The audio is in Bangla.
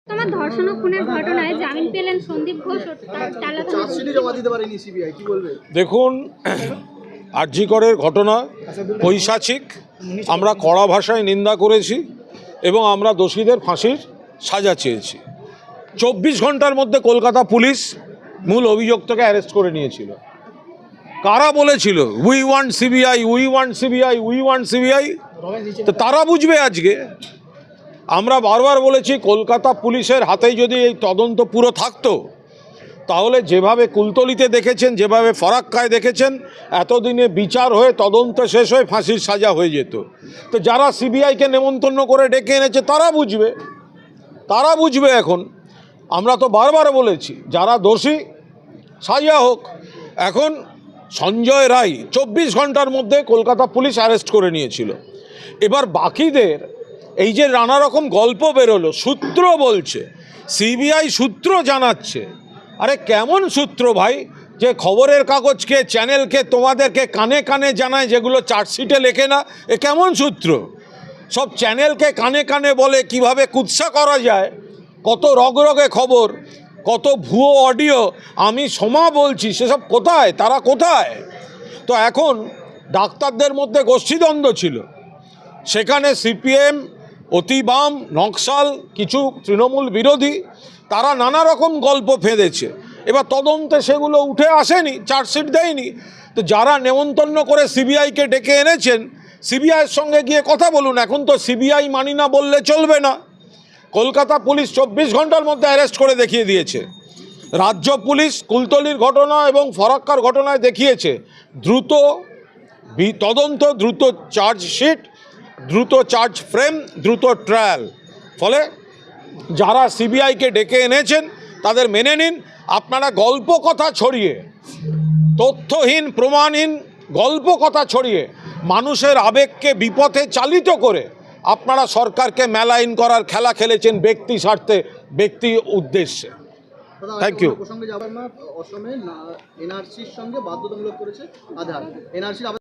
তোমার ধর্ষণ ও খুনের ঘটনায় জামিন পেলেন সন্দীপ ঘোষ ও টালা চার্জশিটে জমা দিতে পারেনি সিবিআই, কি বলবে? দেখুন, আরজি করের ঘটনা পৈশাচিক, আমরা কড়া ভাষায় নিন্দা করেছি এবং আমরা দোষীদের ফাঁসির সাজা চেয়েছি। 24 ঘন্টার মধ্যে কলকাতা পুলিশ মূল অভিযুক্তকে অ্যারেস্ট করে নিয়েছিল। কারা বলেছিল we want CBI, we want CBI, we want CBI? তো তারা বুঝবে আজকে। আমরা বারবার বলেছি কলকাতা পুলিশের হাতেই যদি এই তদন্ত পুরো থাকতো, তাহলে যেভাবে কুলতলিতে দেখেছেন, যেভাবে ফরাক্কায় দেখেছেন, এতদিনে বিচার হয়ে তদন্ত শেষ হয়ে ফাঁসির সাজা হয়ে যেত। তো যারা সিবিআইকে নেমন্তন্ন করে ডেকে এনেছে তারা বুঝবে এখন। আমরা তো বারবার বলেছি যারা দোষী সাজা হোক। এখন সঞ্জয় রায় 24 ঘন্টার মধ্যে কলকাতা পুলিশ অ্যারেস্ট করে নিয়েছিল। এবার বাকিদের এই যে নানা রকম গল্প বেরোলো, সূত্র বলছে, সিবিআই সূত্র জানাচ্ছে। আরে কেমন সূত্র ভাই, যে খবরের কাগজকে, চ্যানেলকে, তোমাদেরকে কানে কানে জানায়, যেগুলো চার্জশিটে লেখে না? এ কেমন সূত্র? সব চ্যানেলকে কানে কানে বলে কিভাবে কুৎসা করা যায়, কত রগরগে খবর, কত ভুয়ো অডিও। আমি সমা বলছি, সেসব কোথায়, তারা কোথায়? তো এখন ডাক্তারদের মধ্যে গোষ্ঠীদ্বন্দ্ব ছিল, সেখানে সিপিএম, অতি বাম, নকশাল, কিছু তৃণমূল বিরোধী, তারা নানা রকম গল্প ফেঁদেছে। এবার তদন্তে সেগুলো উঠে আসেনি, চার্জশিট দেয়নি। তো যারা নেমন্তন্ন করে সিবিআইকে ডেকে এনেছেন, সিবিআইয়ের সঙ্গে গিয়ে কথা বলুন। এখন তো সিবিআই মানি না বললে চলবে না। কলকাতা পুলিশ 24 ঘন্টার মধ্যে অ্যারেস্ট করে দেখিয়ে দিয়েছে। রাজ্য পুলিশ কুলতলির ঘটনা এবং ফরাক্কার ঘটনায় দেখিয়েছে দ্রুত তদন্ত, দ্রুত চার্জশিট, দ্রুত চার্জ ফ্রেম, দ্রুত ট্রায়াল। ফলে যারা সিবিআইকে ডেকে এনেছেন তাদের মেনে নিন। আপনারা গল্প কথা ছড়িয়ে, তথ্যহীন প্রমাণহীন গল্প কথা ছড়িয়ে মানুষের আবেগকে বিপথে চালিত করে আপনারা সরকারকে মেলাইন করার খেলা খেলেছেন ব্যক্তি স্বার্থে, ব্যক্তি উদ্দেশ্যে। Thank you. প্রসঙ্গে যাবার না, অসমে এনআরসির সঙ্গে বাধ্যতামূলক করেছে আধার। এনআরসির